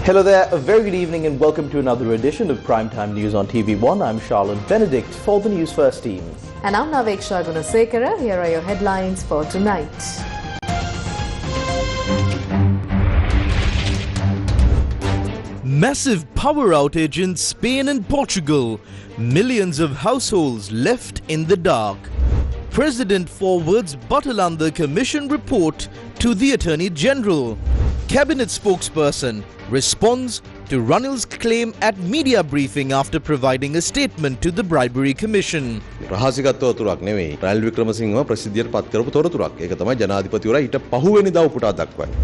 Hello there, a very good evening and welcome to another edition of Primetime News on TV1. I'm Charlotte Benedict for the Newsfirst team. And I'm Naveksha Gunasekara. Here are your headlines for tonight. Massive power outage in Spain and Portugal. Millions of households left in the dark. President forwards Batalanda Commission report to the Attorney General. Cabinet spokesperson responds to Ranil's claim at media briefing after providing a statement to the Bribery Commission. රහසිගත තොරතුරක් නෙවෙයි. රනිල් වික්‍රමසිංහව ප්‍රසිද්ධියට පත් කරපු තොරතුරක්. ඒක තමයි ජනාධිපතිවරයා ඊට පහුවෙනිදා උපුටා දක්වන්නේ.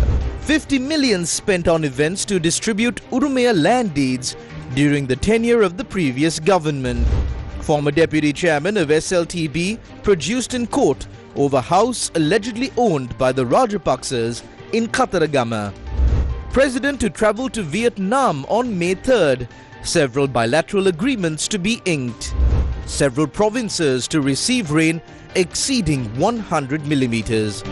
50 million spent on events to distribute Urumia land deeds during the tenure of the previous government. Former Deputy Chairman of SLT produced in court over house allegedly owned by the Rajapaksas in Kataragama. President to travel to Vietnam on May 3rd. Several bilateral agreements to be inked. Several provinces to receive rain exceeding 100 millimeters.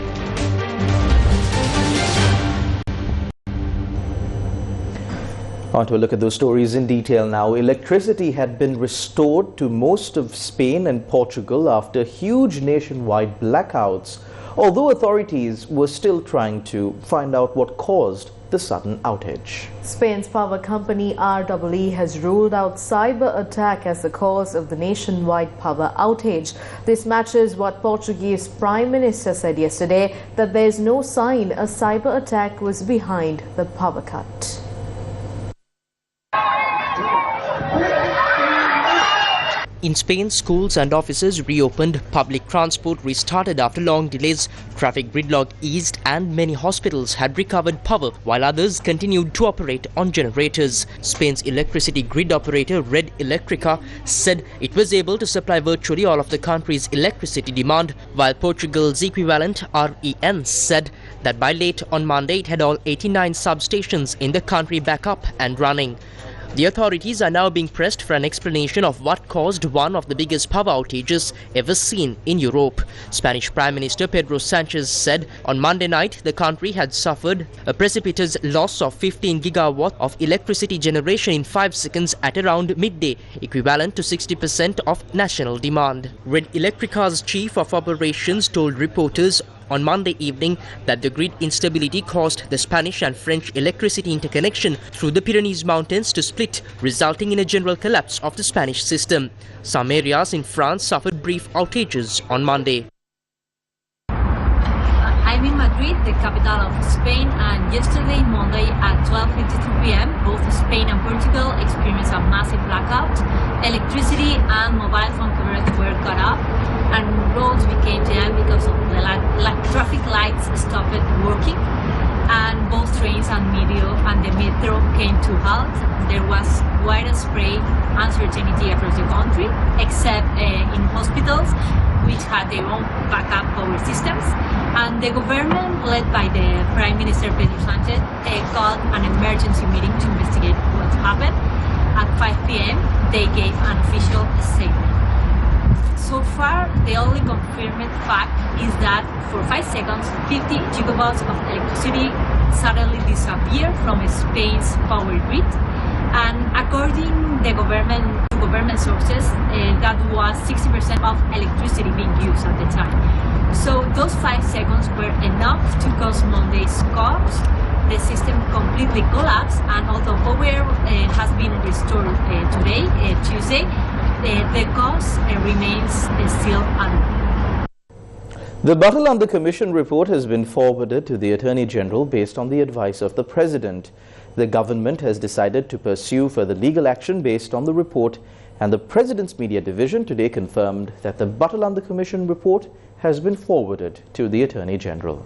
On to a look at those stories in detail now. Electricity had been restored to most of Spain and Portugal after huge nationwide blackouts, although authorities were still trying to find out what caused the sudden outage. Spain's power company REE has ruled out cyber attack as the cause of the nationwide power outage. This matches what Portuguese Prime Minister said yesterday, that there is no sign a cyber attack was behind the power cut. In Spain, schools and offices reopened, public transport restarted after long delays, traffic gridlock eased and many hospitals had recovered power while others continued to operate on generators. Spain's electricity grid operator Red Electrica said it was able to supply virtually all of the country's electricity demand, while Portugal's equivalent REN said that by late on Monday it had all 89 substations in the country back up and running. The authorities are now being pressed for an explanation of what caused one of the biggest power outages ever seen in Europe. Spanish Prime Minister Pedro Sanchez said on Monday night the country had suffered a precipitous loss of 15 gigawatt of electricity generation in 5 seconds at around midday, equivalent to 60% of national demand. Red Electrica's chief of operations told reporters on Monday evening that the grid instability caused the Spanish and French electricity interconnection through the Pyrenees Mountains to split, resulting in a general collapse of the Spanish system. Some areas in France suffered brief outages on Monday. I'm in Madrid, the capital of Spain, and yesterday, Monday at 12:52 p.m., both Spain and Portugal experienced a massive blackout. Electricity and mobile phone coverage were cut off, and roads became jammed because of the traffic lights stopped working, and both trains and the metro came to halt. There was widespread uncertainty across the country, except in hospitals, which had their own backup power systems. And the government, led by the Prime Minister Pedro Sanchez, called an emergency meeting to investigate what happened. At 5 p.m., they gave an official statement. So far, the only confirmed fact is that for 5 seconds, 50 gigawatts of electricity suddenly disappeared from Spain's power grid. And according to government sources, that was 60% of electricity being used at the time. So those 5 seconds were enough to cause Monday's collapse. The system completely collapsed, and although power has been restored today, Tuesday, the cause remains still unknown. The Batalanda Commission report has been forwarded to the Attorney General based on the advice of the President. The government has decided to pursue further legal action based on the report, and the President's Media Division today confirmed that the Batalanda Commission report has been forwarded to the Attorney General.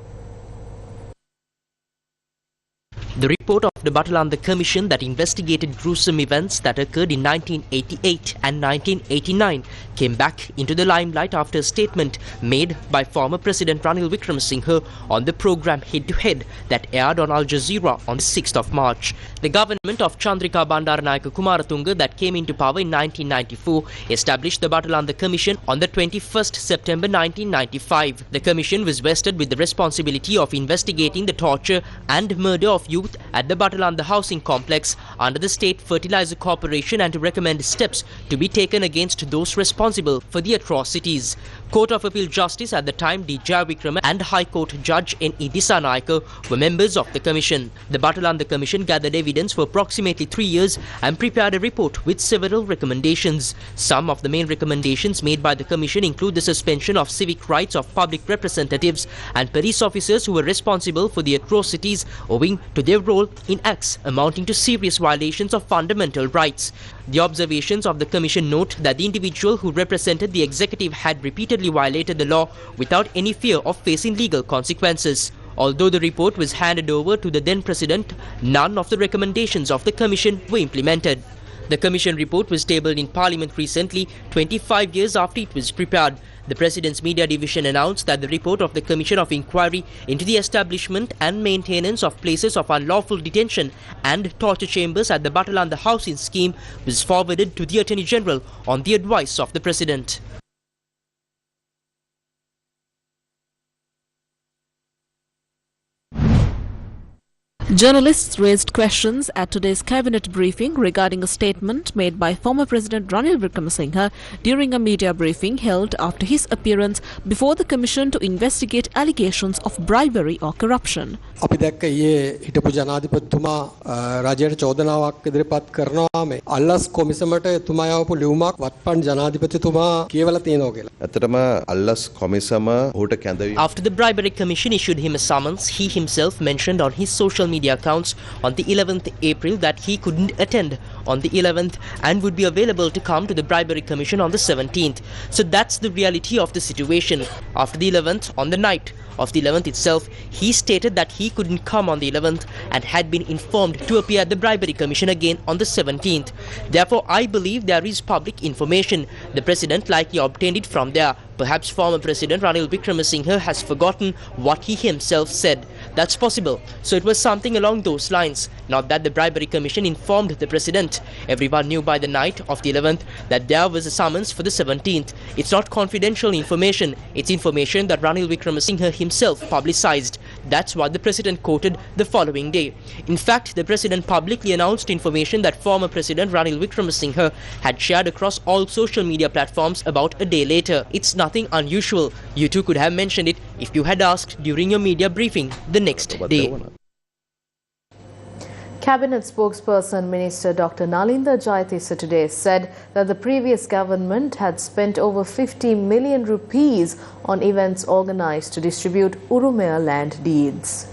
The report of the Batalanda Commission that investigated gruesome events that occurred in 1988 and 1989 came back into the limelight after a statement made by former President Ranil Wickremesinghe on the program Head to Head that aired on Al Jazeera on the 6th of March. The government of Chandrika Bandaranayake Kumaratunga that came into power in 1994 established the Batalanda Commission on the 21st September 1995. The commission was vested with the responsibility of investigating the torture and murder of youth at the Batalanda housing complex under the State Fertilizer Corporation and to recommend steps to be taken against those responsible for the atrocities. Court of Appeal Justice at the time D. Jayavikrama and High Court Judge N.E. Dissanayake were members of the commission. The Batalanda Commission gathered evidence for approximately 3 years and prepared a report with several recommendations. Some of the main recommendations made by the commission include the suspension of civic rights of public representatives and police officers who were responsible for the atrocities owing to their role in acts amounting to serious violations of fundamental rights. The observations of the commission note that the individual who represented the executive had repeatedly violated the law without any fear of facing legal consequences. Although the report was handed over to the then president, none of the recommendations of the commission were implemented. The commission report was tabled in Parliament recently, 25 years after it was prepared. The President's Media Division announced that the report of the Commission of Inquiry into the establishment and maintenance of places of unlawful detention and torture chambers at the Batalanda housing scheme was forwarded to the Attorney General on the advice of the President. Journalists raised questions at today's cabinet briefing regarding a statement made by former President Ranil Wickremesinghe during a media briefing held after his appearance before the Commission to investigate allegations of bribery or corruption. අපි දැක්ක ඊයේ හිටපු ජනාධිපතිතුමා රජයට චෝදනාවක් ඉදිරිපත් කරනවා මේ අල්ලස් කොමිසමට එතුමා යවපු ලියුමක් වත්පන් ජනාධිපතිතුමා කියවලා තියෙනවා කියලා. ඇත්තටම අල්ලස් කොමිසම ඔහුට කැඳවීම After the Bribery Commission issued him a summons, he himself mentioned on his social media accounts on the 11th April that he couldn't attend on the 11th and would be available to come to the Bribery Commission on the 17th. So that's the reality of the situation. After the 11th, on the night of the 11th itself, he stated that he couldn't come on the 11th and had been informed to appear at the Bribery Commission again on the 17th. Therefore, I believe there is public information. The President likely obtained it from there. Perhaps former President Ranil Wickremesinghe has forgotten what he himself said. That's possible. So it was something along those lines. Not that the Bribery Commission informed the President. Everyone knew by the night of the 11th that there was a summons for the 17th. It's not confidential information. It's information that Ranil Wickremesinghe himself publicized. That's what the President quoted the following day. In fact, the President publicly announced information that former President Ranil Wickremesinghe had shared across all social media platforms about a day later. It's nothing unusual. You too could have mentioned it if you had asked during your media briefing the next day. Cabinet spokesperson Minister Dr. Nalinda Jayatissa today said that the previous government had spent over 50 million rupees on events organized to distribute Urumaya land deeds.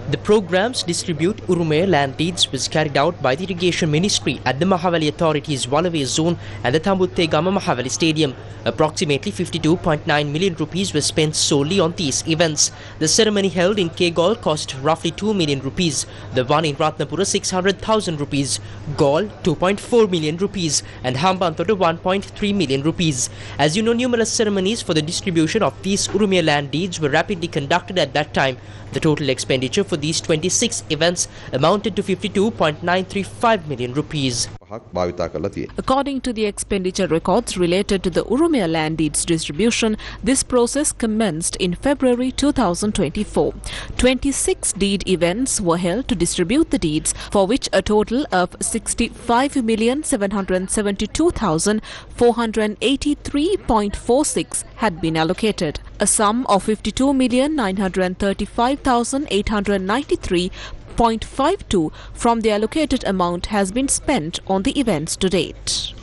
The programs distribute Urumaya land deeds was carried out by the Irrigation Ministry at the Mahawali Authority's Walaway Zone and the Tambuttegama Mahawali Stadium. Approximately 52.9 million rupees was spent solely on these events. The ceremony held in Kegol cost roughly 2 million rupees. The one in Ratnapura 600,000 rupees, Gaul 2.4 million rupees and Hambantota 1.3 million rupees. As you know, numerous ceremonies for the distribution of these Urumaya land deeds were rapidly conducted at that time. The total expenditure for these 26 events amounted to 52.935 million rupees. According to the expenditure records related to the Urumaya land deeds distribution, this process commenced in February 2024. 26 deed events were held to distribute the deeds, for which a total of 65,772,483.46 had been allocated. A sum of 52,935,893.52 from the allocated amount has been spent on the events to date.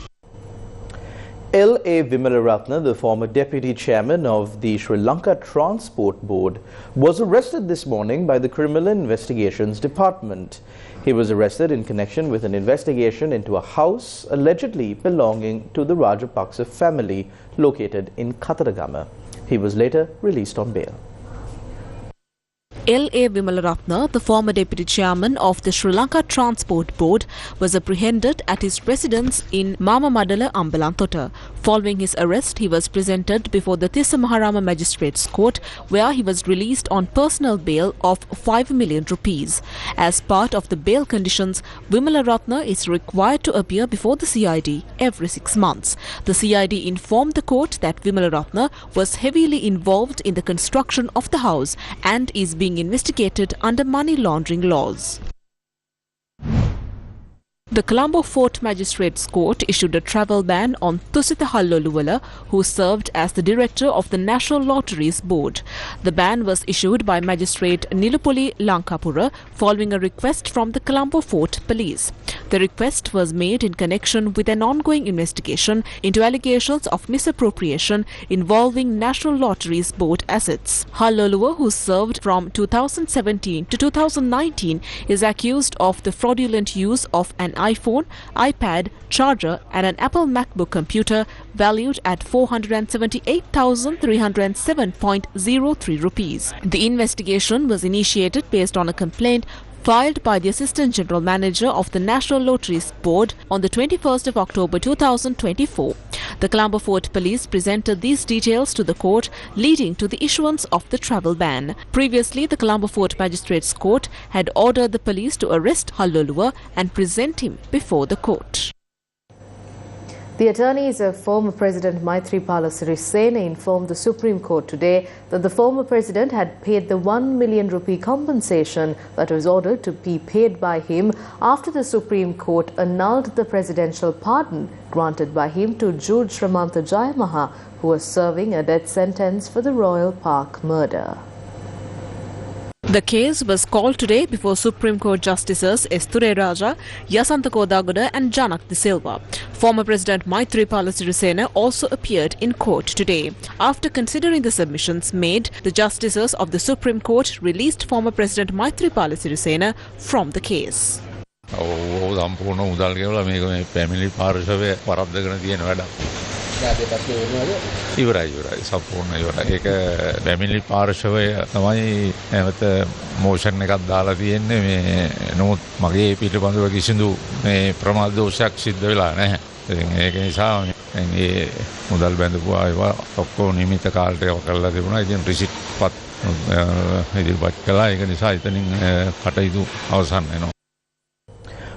L.A. Vimalaratne, the former Deputy Chairman of the Sri Lanka Transport Board, was arrested this morning by the Criminal Investigations Department. He was arrested in connection with an investigation into a house allegedly belonging to the Rajapaksa family located in Kataragama. He was later released on bail. L.A. Vimalaratna, the former Deputy Chairman of the Sri Lanka Transport Board, was apprehended at his residence in Mama Madala, Ambalantota. Following his arrest, he was presented before the Tissa Maharama Magistrates Court, where he was released on personal bail of 5 million rupees. As part of the bail conditions, Vimalaratna is required to appear before the CID every 6 months. The CID informed the court that Vimalaratna was heavily involved in the construction of the house and is being investigated under money laundering laws. The Colombo Fort Magistrates Court issued a travel ban on Tusitha Halloluwala, who served as the director of the National Lotteries Board. The ban was issued by Magistrate Nilupuli Lankapura following a request from the Colombo Fort Police. The request was made in connection with an ongoing investigation into allegations of misappropriation involving National Lotteries Board assets. Halloluwa, who served from 2017 to 2019, is accused of the fraudulent use of an iPhone, iPad, charger and an Apple MacBook computer valued at 478,307.03 rupees. The investigation was initiated based on a complaint filed by the Assistant General Manager of the National Lotteries Board on the 21st of October 2024. The Colombo Fort Police presented these details to the court, leading to the issuance of the travel ban. Previously, the Colombo Fort Magistrates Court had ordered the police to arrest Halloluwa and present him before the court. The attorneys of former President Maithripala Sirisena informed the Supreme Court today that the former president had paid the 1 million rupee compensation that was ordered to be paid by him after the Supreme Court annulled the presidential pardon granted by him to Jude Shramanta Jayamaha, who was serving a death sentence for the Royal Park murder. The case was called today before Supreme Court Justices S. Raja, Yasantha Kodagoda and Janak De Silva. Former President Maithripala Sirisena also appeared in court today. After considering the submissions made, the Justices of the Supreme Court released former President Maithripala Sirisena from the case. ඉවරයි සම්පූර්ණ ඉවරයි. ඒක පැමිණිලි පාර්ශවය තමයි නැවත motion එකක් දාලා තියෙන්නේ. මේ නමුත් මගේ පිටපඳව කිසිදු මේ ප්‍රමාද දෝෂයක් සිද්ධ වෙලා නැහැ. ඉතින් ඒක නිසා මේ මුදල් බැඳපු අයවා ඔක්කොම නිමිත කාලයට කරලා තිබුණා. ඉතින් රිසිට් පත් ඉදිරිපත් කළා. ඒක නිසා ඉතින් කටයුතු අවසන් වෙනවා.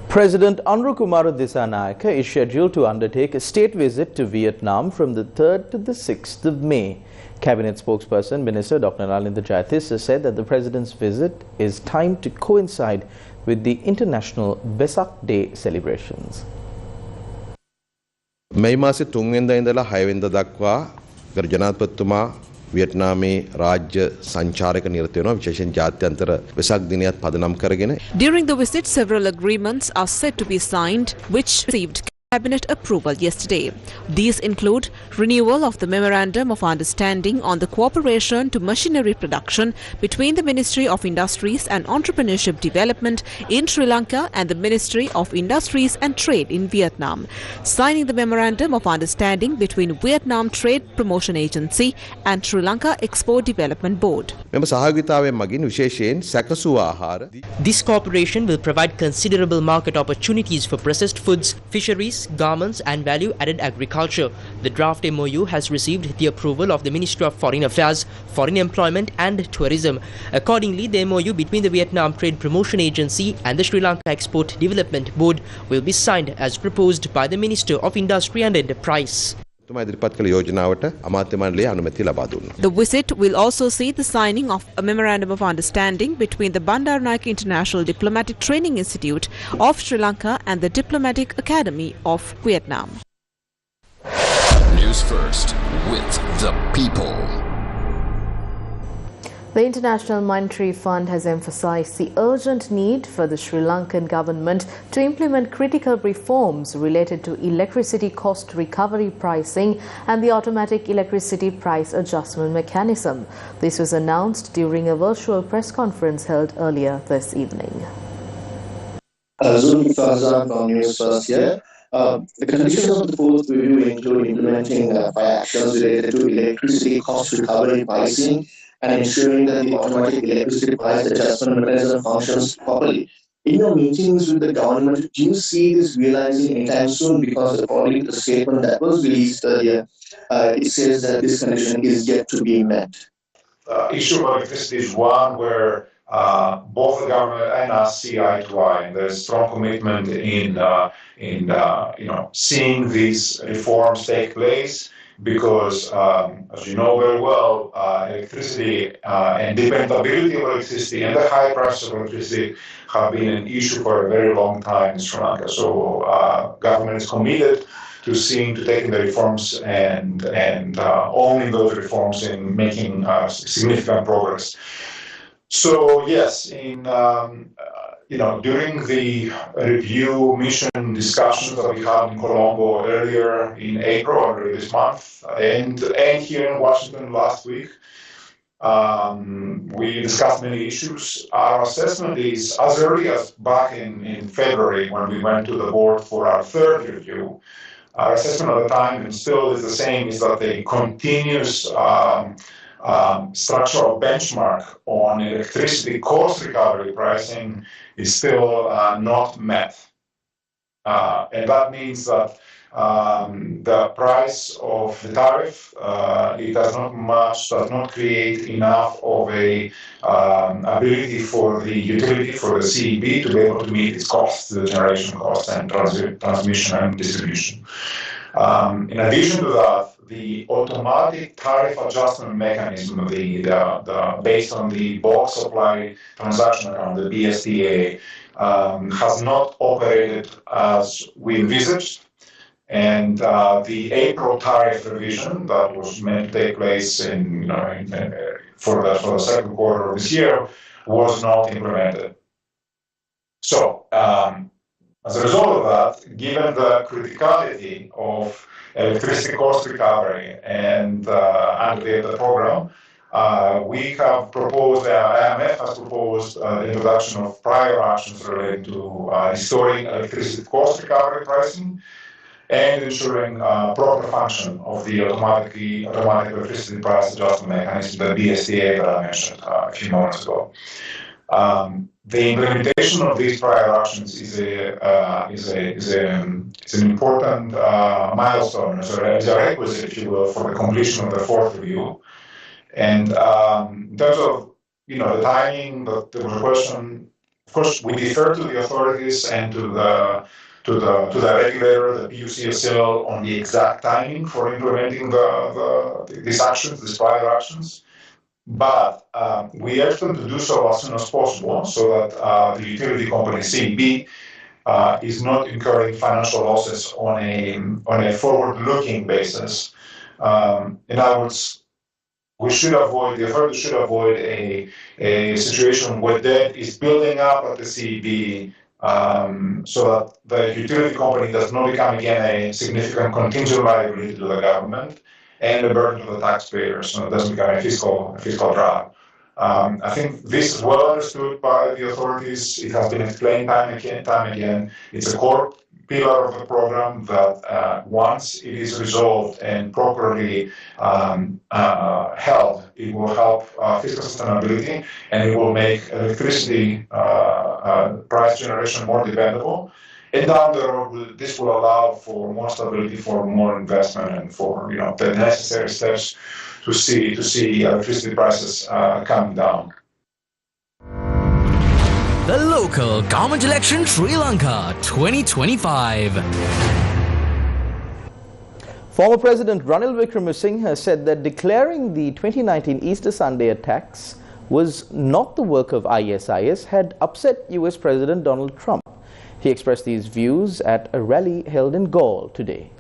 President Anura Kumara Dissanayake is scheduled to undertake a state visit to Vietnam from the 3rd to the 6th of May. Cabinet spokesperson Minister Dr. Nalinda Jayatissa said that the President's visit is timed to coincide with the International Vesak Day celebrations. මේ මාසේ 3 වෙනිදා ඉඳලා 6 වෙනිදා දක්වා ගරු ජනාධිපතිතුමා වියට්නාමයේ රාජ්‍ය සංචාරක නිරත වෙනවා විශේෂයෙන් ජාත්‍යන්තර වෙසක් දිනයත් පදනම් කරගෙන. During the visit, several agreements are set to be signed, which received Cabinet approval yesterday. These include renewal of the Memorandum of Understanding on the cooperation to machinery production between the Ministry of Industries and Entrepreneurship Development in Sri Lanka and the Ministry of Industries and Trade in Vietnam, signing the Memorandum of Understanding between Vietnam Trade Promotion Agency and Sri Lanka Export Development Board. මෙම සහභාගීතාවයෙන් මගින් විශේෂයෙන් සැකසූ ආහාර. This cooperation will provide considerable market opportunities for processed foods, fisheries, garments and value-added agriculture. The draft MOU has received the approval of the Ministry of Foreign Affairs, Foreign Employment and Tourism. Accordingly, the MOU between the Vietnam Trade Promotion Agency and the Sri Lanka Export Development Board will be signed as proposed by the Minister of Industry and Enterprise. The visit will also see the signing of a Memorandum of Understanding between the Bandaranaike International Diplomatic Training Institute of Sri Lanka and the Diplomatic Academy of Vietnam. Newsfirst with the people. The International Monetary Fund has emphasized the urgent need for the Sri Lankan government to implement critical reforms related to electricity cost recovery pricing and the automatic electricity price adjustment mechanism. This was announced during a virtual press conference held earlier this evening. Zulfikar from Newsfirst here. The conditions of the fourth review include implementing 5 actions related to electricity cost recovery pricing and ensuring that the automatic electricity price adjustment mechanism functions properly. In your meetings with the government, do you see this realizing anytime soon? Because according to the statement that was released earlier, it says that this condition is yet to be met. Issue of electricity is one where both the government and us see eye to eye, and there's strong commitment in seeing these reforms take place. Because, as you know very well, electricity and dependability of electricity and the high prices of electricity have been an issue for a very long time in Sri Lanka. So, government is committed to taking the reforms and owning those reforms and making significant progress. So yes, during the review mission discussions that we had in Colombo earlier in April, earlier this month, and here in Washington last week, we discussed many issues. Our assessment is, as early as back in February, when we went to the board for our third review, our assessment at the time, and still is the same, is that the continuous structural benchmark on electricity cost recovery pricing is still not met. And that means that the price of the tariff, it does not create enough of a ability for the utility, for the CEB, to be able to meet its costs, the generation costs and transmission and distribution. In addition to that, the automatic tariff adjustment mechanism, based on the bulk supply transaction account, the BSTA, has not operated as we envisaged. And the April tariff revision that was meant to take place for the second quarter of this year was not implemented. So, as a result of that, given the criticality of electricity cost recovery and the program, we have proposed, the IMF has proposed the introduction of prior actions related to restoring electricity cost recovery pricing and ensuring proper function of the automatic electricity price adjustment mechanism, the BSTA that I mentioned a few moments ago. The implementation of these prior actions is an important milestone, is a requisite, if you will, for the completion of the fourth review. And in terms of the timing, there was a question. Of course, we defer to the authorities and to the regulator, the PUCSL, on the exact timing for implementing these actions, these prior actions. But we urge them to do so as soon as possible, so that the utility company CEB is not incurring financial losses on a forward-looking basis. In other words, the authorities should avoid a situation where debt is building up at the CEB, so that the utility company does not become again a significant contingent liability to the government and a burden to the taxpayers, so it doesn't become a fiscal drag. I think this is well understood by the authorities. It has been explained time and again. It's a core pillar of the program that once it is resolved and properly held, it will help fiscal sustainability, and it will make electricity price generation more dependable. And down the road, this will allow for more stability, for more investment, and for the necessary steps to see electricity prices come down. The local government election Sri Lanka 2025. Former President Ranil Wickremesinghe has said that declaring the 2019 Easter Sunday attacks was not the work of ISIS had upset US President Donald Trump. He expressed these views at a rally held in Galle today.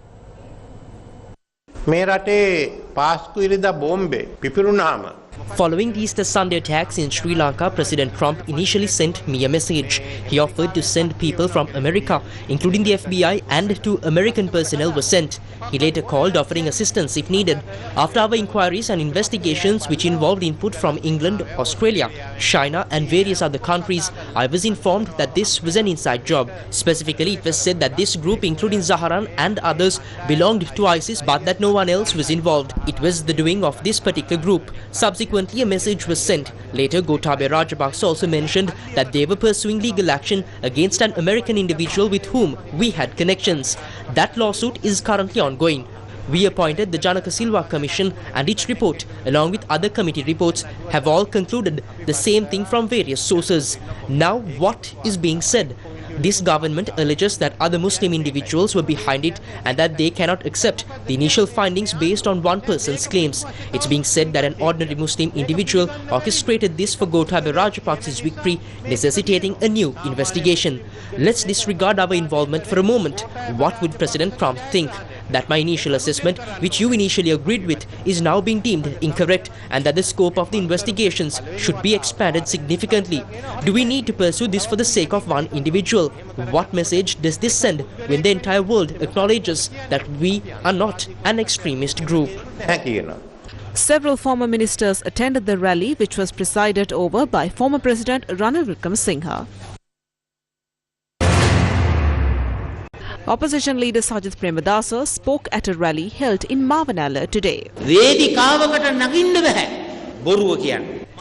Following the Easter Sunday attacks in Sri Lanka, President Trump initially sent me a message. He offered to send people from America, including the FBI, and 2 American personnel were sent. He later called, offering assistance if needed. After our inquiries and investigations, which involved input from England, Australia, China and various other countries, I was informed that this was an inside job. Specifically, it was said that this group, including Zaharan and others, belonged to ISIS, but that no one else was involved. it was the doing of this particular group. Subsequently, a message was sent. Later, Gotabaya Rajapaksa also mentioned that they were pursuing legal action against an American individual with whom we had connections. That lawsuit is currently ongoing. We appointed the Janaka Silva Commission, and its report, along with other committee reports, have all concluded the same thing from various sources. Now, what is being said? This government alleges that other Muslim individuals were behind it and that they cannot accept the initial findings based on one person's claims. It's being said that an ordinary Muslim individual orchestrated this for Gotabaya Rajapaksa's victory, necessitating a new investigation. Let's disregard our involvement for a moment. What would President Trump think? That my initial assessment, which you initially agreed with, is now being deemed incorrect, and that the scope of the investigations should be expanded significantly. Do we need to pursue this for the sake of one individual? What message does this send when the entire world acknowledges that we are not an extremist group? Several former ministers attended the rally, which was presided over by former President Ranil Wickremesinghe. Opposition leader Sajit Premadasa spoke at a rally held in Mavanala today.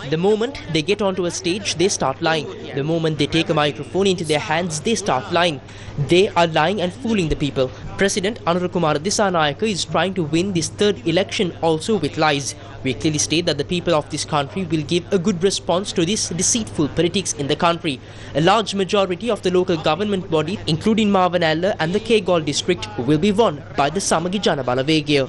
The moment they get onto a stage, they start lying. The moment they take a microphone into their hands, they start lying. They are lying and fooling the people. President Anura Dissanayake is trying to win this third election also with lies. We clearly state that the people of this country will give a good response to this deceitful politics in the country. A large majority of the local government body, including Mavanala and the Kegal district, will be won by the Samagi Jana Balawegaya.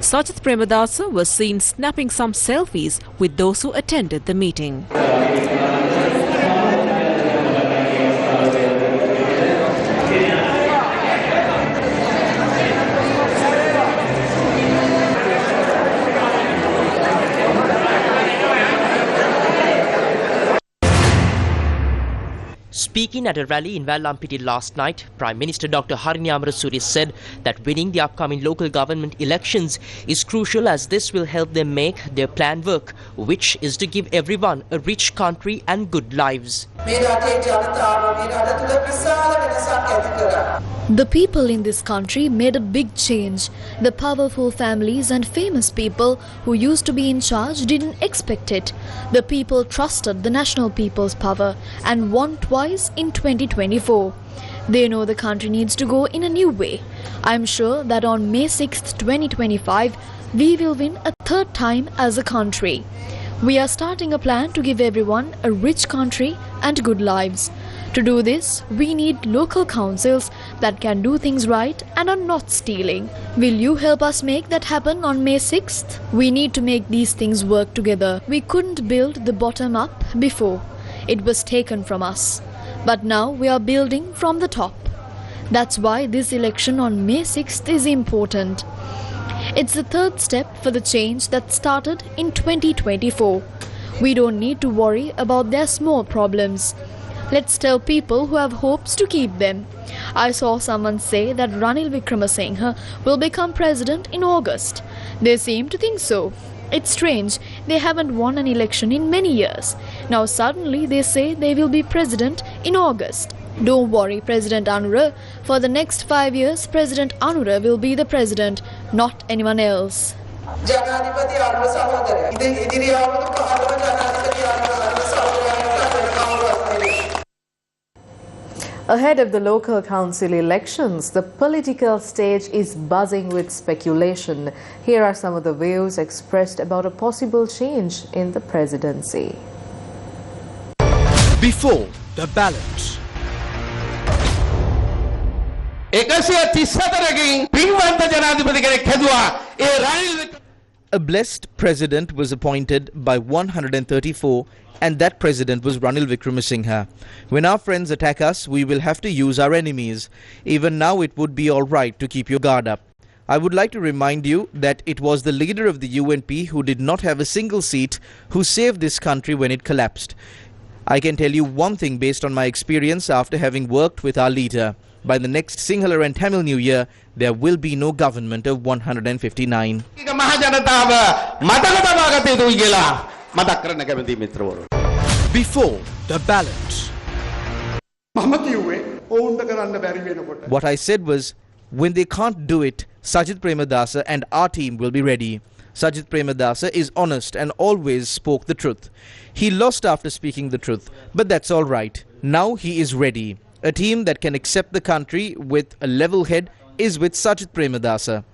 Sajit Premadasa was seen snapping some selfies with those who attended the meeting. Speaking at a rally in Vallampity last night, Prime Minister Dr. Harin Yamrasuri said that winning the upcoming local government elections is crucial, as this will help them make their plan work, which is to give everyone a rich country and good lives. The people in this country made a big change. The powerful families and famous people who used to be in charge didn't expect it. The people trusted the National People's Power and won twice in 2024. They know the country needs to go in a new way. I'm sure that on May 6th, 2025, we will win a third time as a country. We are starting a plan to give everyone a rich country and good lives. To do this, we need local councils that can do things right and are not stealing. Will you help us make that happen on May 6th? We need to make these things work together. We couldn't build the bottom up before. It was taken from us. But now we are building from the top. That's why this election on May 6th is important. It's the third step for the change that started in 2024. We don't need to worry about their small problems. Let's tell people who have hopes to keep them. I saw someone say that Ranil Wickremesinghe will become president in August. They seem to think so. It's strange, they haven't won an election in many years. Now suddenly they say they will be president in August. Don't worry, President Anura. For the next 5 years, President Anura will be the president, not anyone else. Ahead of the local council elections, the political stage is buzzing with speculation. Here are some of the views expressed about a possible change in the presidency. Before the ballot. A blessed president was appointed by 134, and that president was Ranil Wickremesinghe. When our friends attack us, we will have to use our enemies. Even now it would be all right to keep your guard up. I would like to remind you that it was the leader of the UNP who did not have a single seat who saved this country when it collapsed. I can tell you one thing based on my experience after having worked with our leader. By the next Sinhala and Tamil New Year, there will be no government of 159. Before the ballot. What I said was, when they can't do it, Sajit Premadasa and our team will be ready. Sajit Premadasa is honest and always spoke the truth. He lost after speaking the truth, but that's all right. Now he is ready. A team that can accept the country with a level head is with Sajit Premadasa.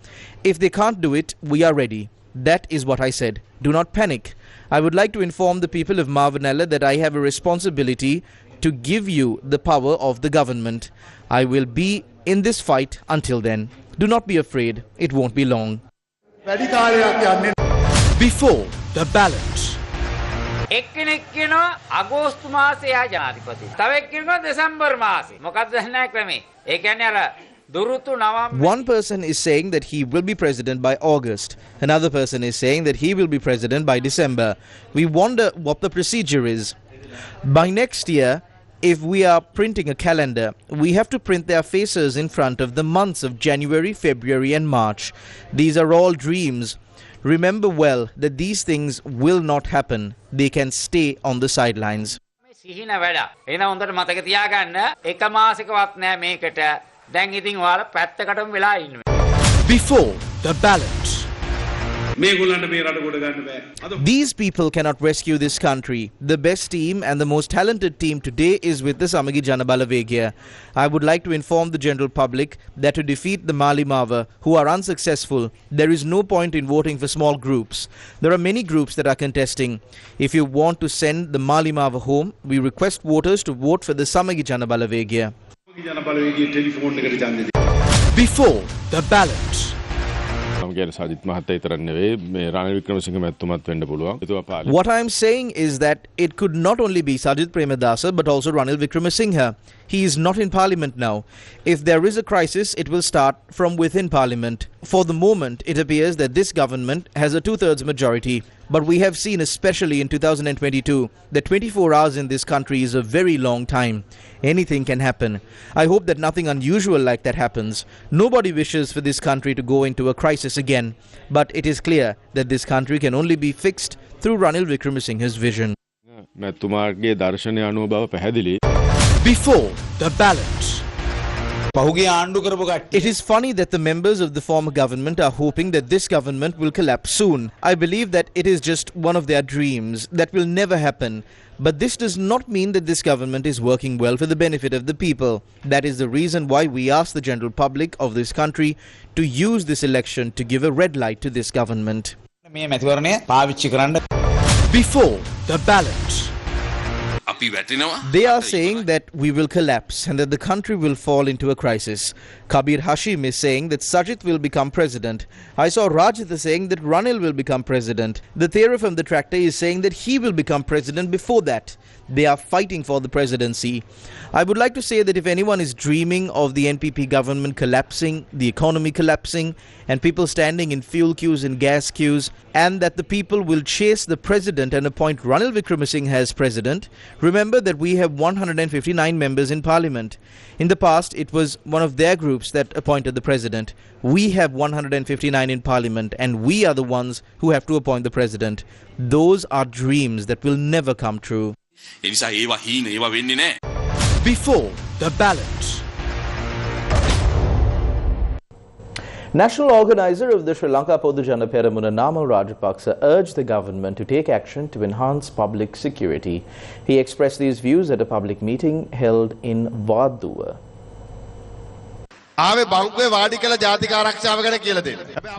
If they can't do it, we are ready. That is what I said. Do not panic. I would like to inform the people of Mavanala that I have a responsibility to give you the power of the government. I will be in this fight until then. Do not be afraid. It won't be long. Before the ballot. එක්කෙනෙක් කියනවා අගෝස්තු මාසේ යා ජනාධිපති. තව එක්කෙනෙක් දෙසැම්බර් මාසේ. මොකක්ද නැහැ ක්‍රමේ. ඒ කියන්නේ අර දුරුතු නවම්. One person is saying that he will be president by August. Another person is saying that he will be president by December. We wonder what the procedure is. By next year, if we are printing a calendar, we have to print their faces in front of the months of January, February and March. These are all dreams. Remember well that these things will not happen. They can stay on the sidelines. සිහින වැඩ. එන හොඳට මතක තියාගන්න එක මාසෙකවත් නෑ මේකට. දැන් ඉතින් ඔයාලා පැත්තකටම වෙලා ඉන්නේ. Before the ballot. These people cannot rescue this country. The best team and the most talented team today is with the Samagi Janabalawegya. I would like to inform the general public that to defeat the Mali Mava, who are unsuccessful, there is no point in voting for small groups. There are many groups that are contesting. If you want to send the Mali Mava home, we request voters to vote for the Samagi Janabalawegya. Before the ballot. What I am saying is that it could not only be Sajit Premadasa but also Ranil Wickremesinghe. He is not in parliament now. If there is a crisis, it will start from within parliament. For the moment, it appears that this government has a 2/3 majority. But we have seen, especially in 2022, that 24 hours in this country is a very long time. Anything can happen. I hope that nothing unusual like that happens. Nobody wishes for this country to go into a crisis again. But it is clear that this country can only be fixed through Ranil Wickremesinghe's vision. Before the ballot. It is funny that the members of the former government are hoping that this government will collapse soon. I believe that it is just one of their dreams that will never happen. But this does not mean that this government is working well for the benefit of the people. That is the reason why we ask the general public of this country to use this election to give a red light to this government. Before the ballot. They are saying that we will collapse and that the country will fall into a crisis. Kabir Hashim is saying that Sajit will become president. I saw Rajitha saying that Ranil will become president. The Thera from the tractor is saying that he will become president before that. They are fighting for the presidency. I would like to say that if anyone is dreaming of the NPP government collapsing, the economy collapsing, and people standing in fuel queues and gas queues, and that the people will chase the president and appoint Ranil Wickremesinghe as president, remember that we have 159 members in parliament. In the past, it was one of their groups that appointed the president. We have 159 in parliament, and we are the ones who have to appoint the president. Those are dreams that will never come true. Before the ballot. National organizer of the Sri Lanka Podujana Peramuna Namal Rajapaksa urged the government to take action to enhance public security. He expressed these views at a public meeting held in Vaduwa.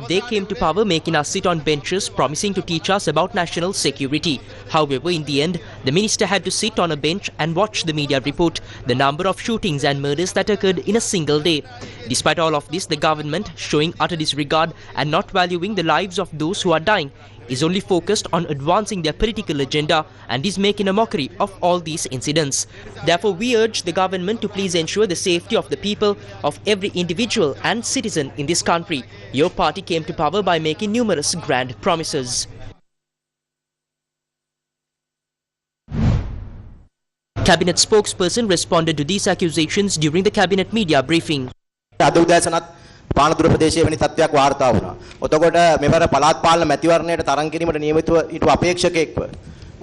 They came to power making us sit on benches, promising to teach us about national security. However, in the end, the minister had to sit on a bench and watch the media report the number of shootings and murders that occurred in a single day. Despite all of this, the government, showing utter disregard and not valuing the lives of those who are dying, is only focused on advancing their political agenda and is making a mockery of all these incidents. Therefore, we urge the government to please ensure the safety of the people, of every individual and citizen in this country. Your party came to power by making numerous grand promises. Cabinet spokesperson responded to these accusations during the cabinet media briefing. Panadura ප්‍රදේශයේ වෙනි තත්ත්වයක් වාර්තා වුණා. ඔතකොට මෙවර පළාත් පාලන මැතිවරණයට තරඟ කිරීමට නියමිතව හිටපු අපේක්ෂකෙක්ව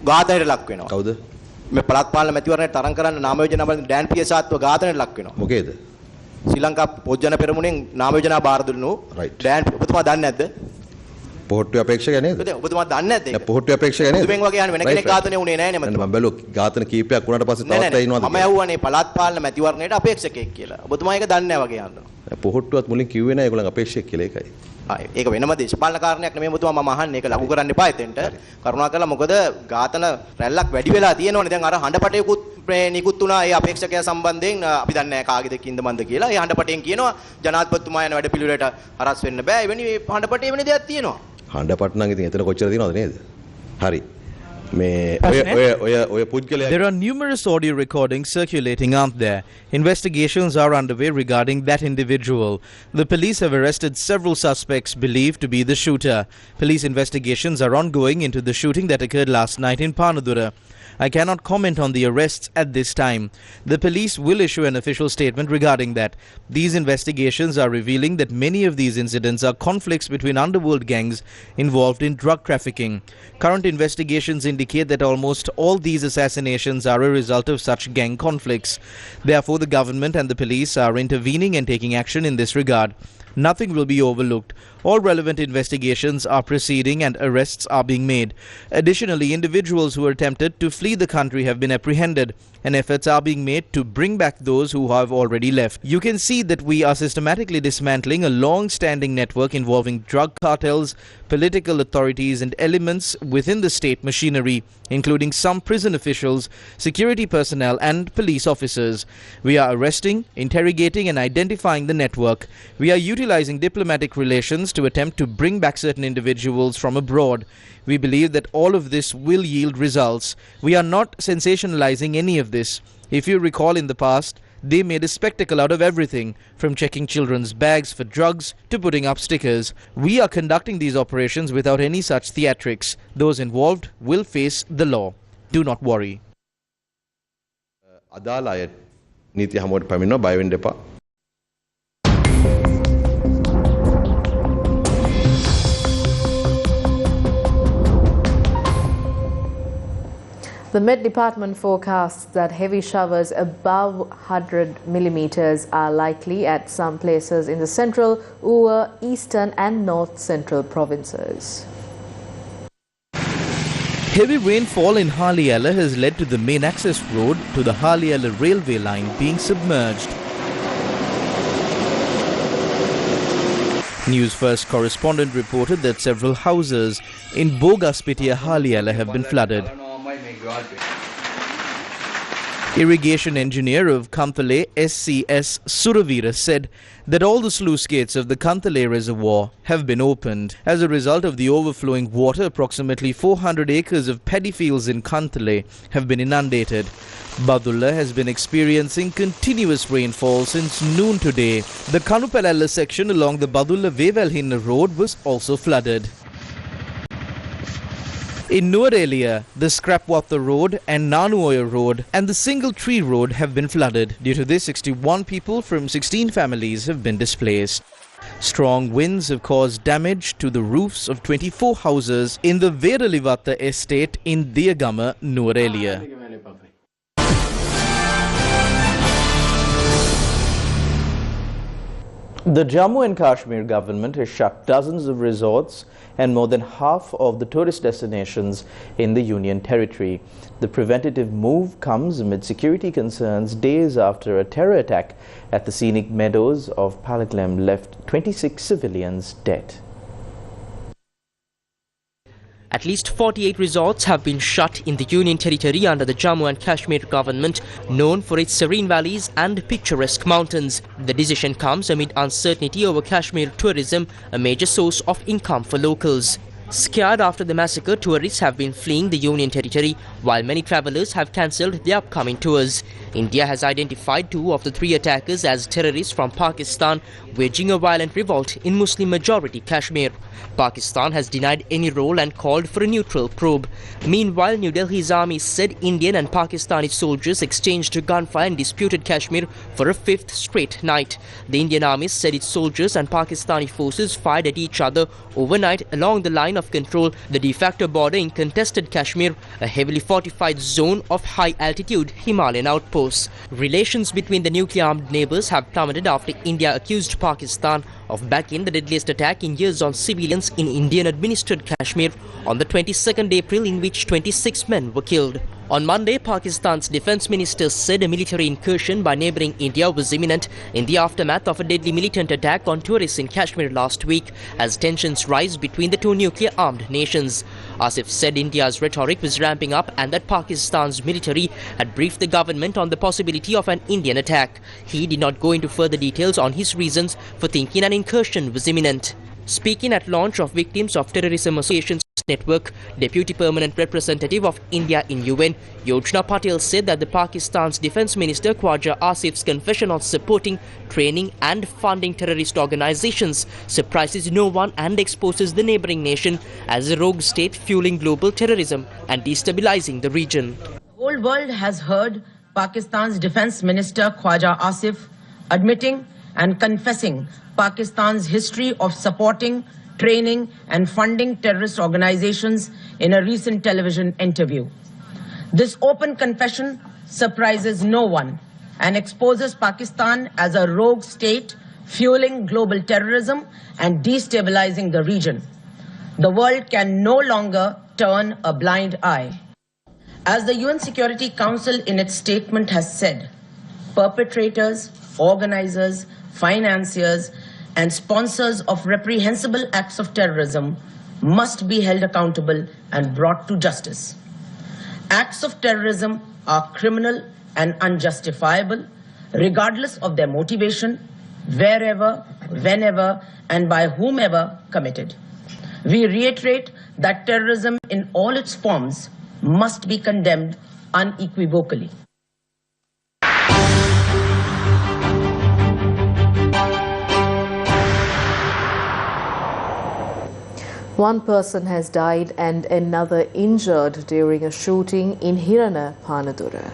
ඝාතනයට ලක් වෙනවා. කවුද? මේ පළාත් පාලන මැතිවරණයට තරඟ කරන්න නාම යෝජනා වලින් ඩෑන් පියසාත්ව ඝාතනයට ලක් වෙනවා. මොකේද? ශ්‍රී ලංකා පොජ්ජන පෙරමුණෙන් නාම යෝජනා බාර දුන්නු ඩෑන් ඔබතුමා දන්නේ නැද්ද? පොහොට්ටු අපේක්ෂක නේද? ඔබතුමා දන්නේ නැද්ද ඒක? පොහොට්ටු අපේක්ෂක නේද? දුමෙන් වගේ යන්නේ වෙන කෙනෙක් ඝාතනය වුණේ නැහැ නේ මම. මම බැලුවා ඝාතන කීපයක් වුණාට පස්සේ තවත් ඇයිනවද? මම යවුවානේ පළාත් පාලන මැතිවරණයට අපේක්ෂකයෙක් කියලා. ඔබතුමා ඒක දන්නේ නැහැ වගේ යනවා. පොහොට්ටුවත් මුලින් කිව්වේ නැහැ ඒගොල්ලන් අපේක්ෂකයෙක් කියලා ඒකයි. ඒක වෙනම දේශපාලන කාරණයක් නෙමෙයි ඔබතුමා මම අහන්නේ. ඒක ලඝු කරන්න එපා එතෙන්ට. කරුණාකරලා මොකද ඝාතන රැල්ලක් වැඩි වෙලා තියෙනවනේ. දැන් අර හඬපටයකුත් නිකුත් වුණා ඒ අපේක්ෂකයා සම්බන්ධයෙන් අපි දන්නේ නැහැ කාගේද කින්දමන්ද කියලා. ඒ හඬපටයෙන් කියනවා ජනාධිපතිතුමා යන වැඩපිළිවෙලට හරස් වෙන්න බෑ. එවැනි හඬපටේ වෙන දෙයක් තියෙනවා. හඬපට නම් ඉතින් එතන කොච්චර තියෙනවද නේද? හරි. There are numerous audio recordings circulating out there. Investigations are underway regarding that individual. The police have arrested several suspects believed to be the shooter. Police investigations are ongoing into the shooting that occurred last night in Panadura. I cannot comment on the arrests at this time. The police will issue an official statement regarding that. These investigations are revealing that many of these incidents are conflicts between underworld gangs involved in drug trafficking. Current investigations indicate that almost all these assassinations are a result of such gang conflicts. Therefore, the government and the police are intervening and taking action in this regard. Nothing will be overlooked. All relevant investigations are proceeding and arrests are being made. Additionally, individuals who attempted to flee the country have been apprehended and efforts are being made to bring back those who have already left. You can see that we are systematically dismantling a long-standing network involving drug cartels, political authorities and elements within the state machinery, including some prison officials, security personnel and police officers. We are arresting, interrogating and identifying the network. We are utilizing diplomatic relations to attempt to bring back certain individuals from abroad. We believe that all of this will yield results. We are not sensationalizing any of this. If you recall, in the past, they made a spectacle out of everything, from checking children's bags for drugs to putting up stickers. We are conducting these operations without any such theatrics. Those involved will face the law. Do not worry. අදාළ අය නීති හමුවට පැමිණෙනවා බය වෙන්න එපා. The Met Department forecasts that heavy showers above 100 millimeters are likely at some places in the central, Urum, eastern and north central provinces. Heavy rainfall in Haliala has led to the main access road to the Haliala railway line being submerged. Newsfirst correspondent reported that several houses in Bogaspitia, Haliala have been flooded. Irrigation engineer of Kanthale SCS Suravira said that all the sluice gates of the Kanthale reservoir have been opened. As a result of the overflowing water, approximately 400 acres of paddy fields in Kanthale have been inundated. Badulla has been experiencing continuous rainfall since noon today. The Kanupalala section along the Badulla-Veval-Hina road was also flooded. In Nuarelia, the Scrapwater Road and Nanuoya Road and the Single Tree Road have been flooded. Due to this, 61 people from 16 families have been displaced. Strong winds have caused damage to the roofs of 24 houses in the Veralivata estate in Diagama, Nuarelia. The Jammu and Kashmir government has shut dozens of resorts and more than half of the tourist destinations in the Union territory. The preventative move comes amid security concerns days after a terror attack at the scenic meadows of Palaglam left 26 civilians dead. At least 48 resorts have been shut in the Union territory under the Jammu and Kashmir government, known for its serene valleys and picturesque mountains. The decision comes amid uncertainty over Kashmir tourism, a major source of income for locals. Scared after the massacre, tourists have been fleeing the Union territory, while many travellers have cancelled their upcoming tours. India has identified 2 of the 3 attackers as terrorists from Pakistan, waging a violent revolt in Muslim-majority Kashmir. Pakistan has denied any role and called for a neutral probe. Meanwhile, New Delhi's army said Indian and Pakistani soldiers exchanged gunfire in disputed Kashmir for a 5th straight night. The Indian army said its soldiers and Pakistani forces fired at each other overnight along the line of of control the de facto border in contested Kashmir, a heavily fortified zone of high-altitude Himalayan outposts. Relations between the nuclear-armed neighbours have plummeted after India accused Pakistan of backing the deadliest attack in years on civilians in Indian-administered Kashmir on the 22nd April, in which 26 men were killed. On Monday, Pakistan's defence minister said a military incursion by neighbouring India was imminent in the aftermath of a deadly militant attack on tourists in Kashmir last week, as tensions rise between the two nuclear-armed nations. Asif said India's rhetoric was ramping up and that Pakistan's military had briefed the government on the possibility of an Indian attack. He did not go into further details on his reasons for thinking an incursion was imminent. Speaking at launch of Victims of Terrorism Associations Network, Deputy Permanent Representative of India in UN, Yojna Patel said that the Pakistan's Defence Minister Khwaja Asif's confession on supporting, training and funding terrorist organisations surprises no one and exposes the neighbouring nation as a rogue state fueling global terrorism and destabilising the region. The whole world has heard Pakistan's Defence Minister Khwaja Asif admitting and confessing Pakistan's history of supporting, training and funding terrorist organizations in a recent television interview. This open confession surprises no one and exposes Pakistan as a rogue state fueling global terrorism and destabilizing the region. The world can no longer turn a blind eye. As the UN Security Council in its statement has said, perpetrators, organizers, financiers and sponsors of reprehensible acts of terrorism must be held accountable and brought to justice. Acts of terrorism are criminal and unjustifiable, regardless of their motivation, wherever, whenever, and by whomever committed. We reiterate that terrorism in all its forms must be condemned unequivocally. One person has died and another injured during a shooting in Hina, Panadura.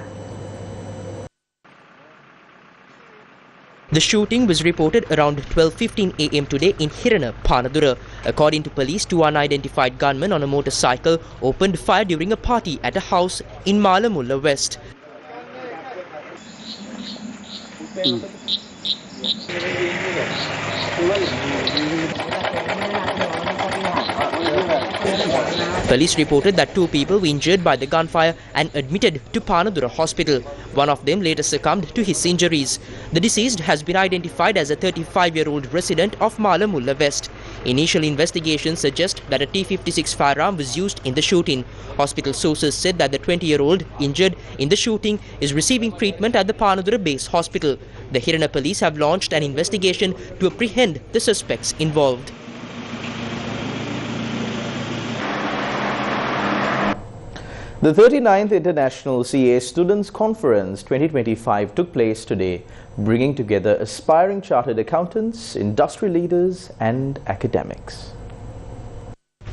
The shooting was reported around 12:15 a.m. today in Hina, Panadura. According to police, two unidentified gunmen on a motorcycle opened fire during a party at a house in Malamulla West. Police reported that two people were injured by the gunfire and admitted to Panadura Hospital. One of them later succumbed to his injuries. The deceased has been identified as a 35-year-old resident of Malamulla West. Initial investigations suggest that a T-56 firearm was used in the shooting. Hospital sources said that the 20-year-old injured in the shooting is receiving treatment at the Panadura base hospital. The Hina police have launched an investigation to apprehend the suspects involved. The 39th International CA Students' Conference 2025 took place today, bringing together aspiring chartered accountants, industry leaders and academics.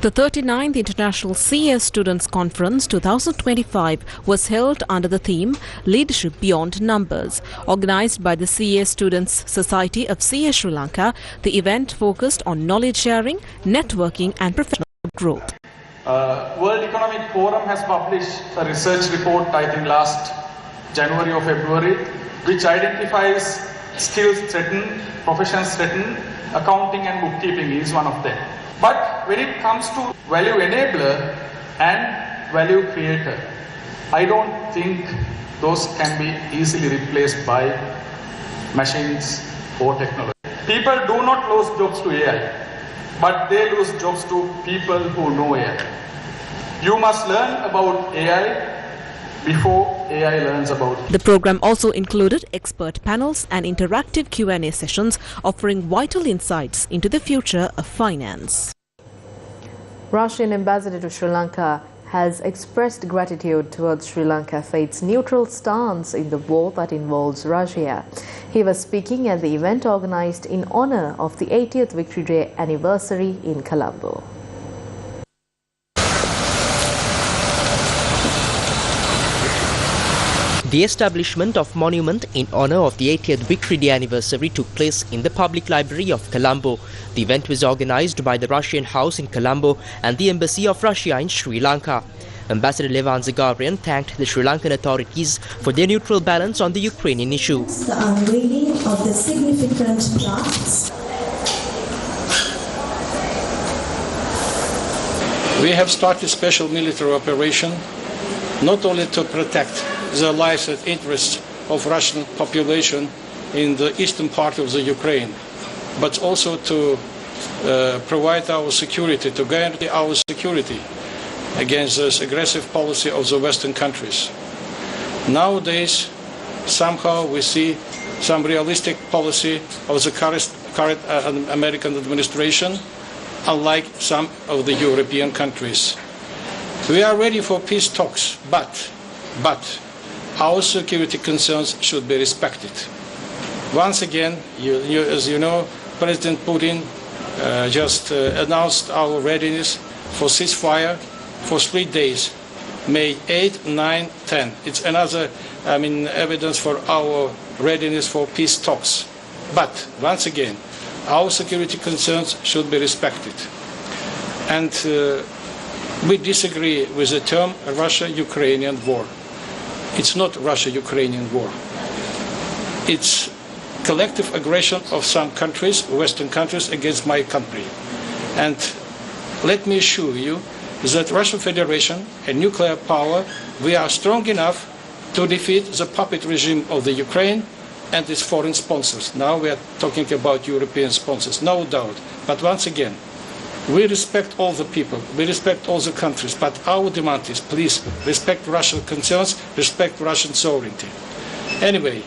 The 39th International CA Students' Conference 2025 was held under the theme Leadership Beyond Numbers. Organised by the CA Students Society of CA Sri Lanka, the event focused on knowledge sharing, networking and professional growth. World Economic Forum has published a research report, I think last January or February, which identifies skills threatened, professions threatened. Accounting and bookkeeping is one of them. But when it comes to value enabler and value creator, I don't think those can be easily replaced by machines or technology. People do not lose jobs to AI, but they lose jobs to people who know AI. You must learn about AI before AI learns about it. The program also included expert panels and interactive Q&A sessions offering vital insights into the future of finance. Russian ambassador to Sri Lanka has expressed gratitude towards Sri Lanka for its neutral stance in the war that involves Russia. He was speaking at the event organized in honor of the 80th Victory Day anniversary in Colombo. The establishment of monument in honor of the 80th Victory Day anniversary took place in the Public Library of Colombo. The event was organized by the Russian House in Colombo and the Embassy of Russia in Sri Lanka. Ambassador Levan Zagarian thanked the Sri Lankan authorities for their neutral balance on the Ukrainian issue. The unveiling of the significant plaques. We have started a special military operation not only to protect the lives and interests of Russian population in the eastern part of the Ukraine, but also to provide our security, to guarantee our security against this aggressive policy of the Western countries. Nowadays, somehow we see some realistic policy of the current American administration, unlike some of the European countries. We are ready for peace talks, but our security concerns should be respected. Once again, as you know, President Putin just announced our readiness for ceasefire for 3 days, May 8, 9, 10. It's another, evidence for our readiness for peace talks. But once again, our security concerns should be respected. And we disagree with the term Russia-Ukrainian war. It's not Russia-Ukrainian war. It's collective aggression of some countries, Western countries, against my country. And let me assure you that Russian Federation, a nuclear power, we are strong enough to defeat the puppet regime of the Ukraine and its foreign sponsors. Now we are talking about European sponsors, no doubt. But once again, we respect all the people, we respect all the countries, but our demand is, please, respect Russian concerns, respect Russian sovereignty. Anyway,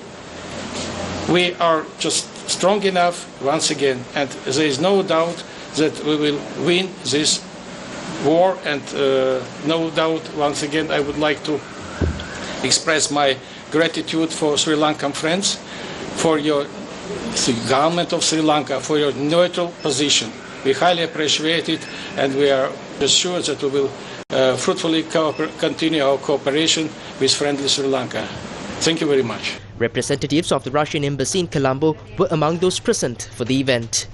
we are just strong enough, once again, and there is no doubt that we will win this war, and no doubt, once again, I would like to express my gratitude for Sri Lankan friends, for the government of Sri Lanka, for your neutral position. We highly appreciate it, and we are assured that we will fruitfully continue our cooperation with friendly Sri Lanka. Thank you very much. Representatives of the Russian embassy in Colombo were among those present for the event.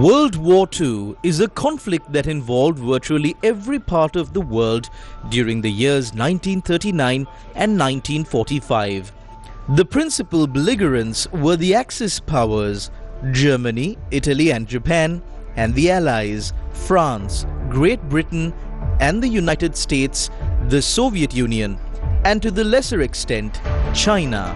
World War II is a conflict that involved virtually every part of the world during the years 1939 and 1945. The principal belligerents were the Axis powers, Germany, Italy and Japan, and the Allies, France, Great Britain and the United States, the Soviet Union, and to the lesser extent, China.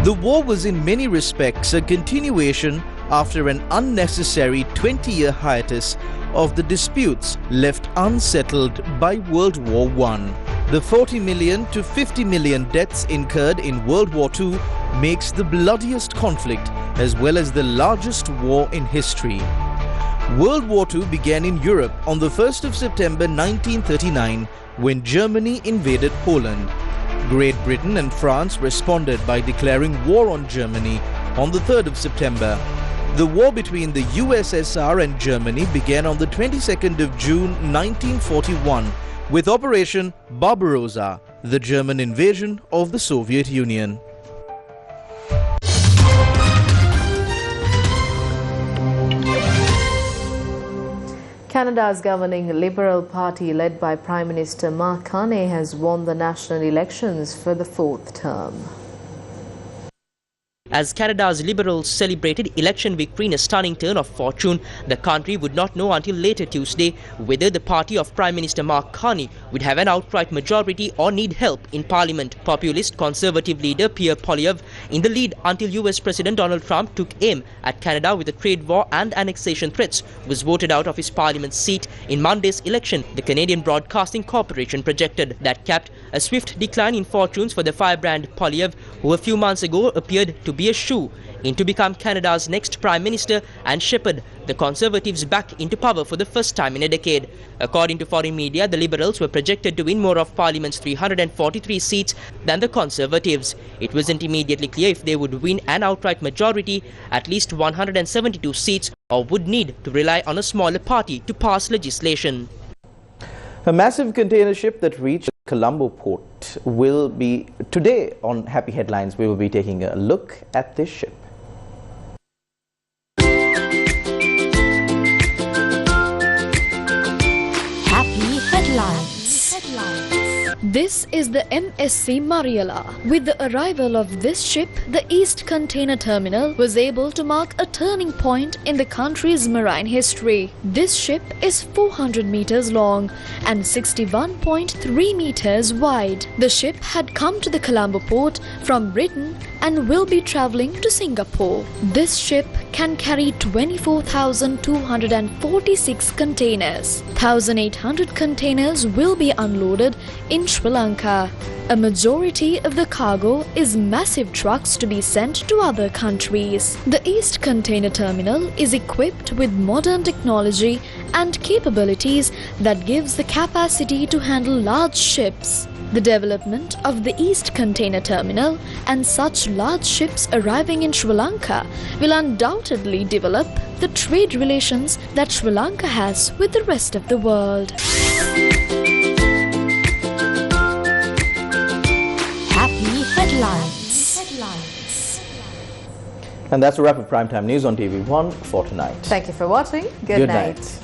The war was in many respects a continuation after an unnecessary 20-year hiatus of the disputes left unsettled by World War I. The 40 million to 50 million deaths incurred in World War II makes the bloodiest conflict as well as the largest war in history. World War II began in Europe on the 1st of September 1939 when Germany invaded Poland. Great Britain and France responded by declaring war on Germany on the 3rd of September. The war between the USSR and Germany began on the 22nd of June 1941 with Operation Barbarossa, the German invasion of the Soviet Union. Canada's governing Liberal Party, led by Prime Minister Mark Carney, has won the national elections for the 4th term. As Canada's Liberals celebrated election victory in a stunning turn of fortune, the country would not know until later Tuesday whether the party of Prime Minister Mark Carney would have an outright majority or need help in Parliament. Populist Conservative leader Pierre Poilievre, in the lead until US President Donald Trump took aim at Canada with a trade war and annexation threats, was voted out of his Parliament seat in Monday's election, the Canadian Broadcasting Corporation projected. That capped a swift decline in fortunes for the firebrand Poilievre, who a few months ago appeared to be be a shoe in to become Canada's next Prime Minister and shepherd the Conservatives back into power for the first time in a decade. According to foreign media, the Liberals were projected to win more of Parliament's 343 seats than the Conservatives. It wasn't immediately clear if they would win an outright majority, at least 172 seats, or would need to rely on a smaller party to pass legislation. A massive container ship that reached Colombo Port will be today on Happy Headlines. We will be taking a look at this ship. Happy Headlines. This is the MSC Marila. With the arrival of this ship, the East Container Terminal was able to mark a turning point in the country's marine history. This ship is 400 meters long and 61.3 meters wide. The ship had come to the Colombo Port from Britain and will be travelling to Singapore. This ship can carry 24,246 containers. 1,800 containers will be unloaded in Sri Lanka. A majority of the cargo is massive trucks to be sent to other countries. The East Container Terminal is equipped with modern technology and capabilities that gives the capacity to handle large ships. The development of the East Container Terminal and such large ships arriving in Sri Lanka will undoubtedly develop the trade relations that Sri Lanka has with the rest of the world. Happy Headlines. And that's a wrap of Primetime News on TV1 for tonight. Thank you for watching. Good night.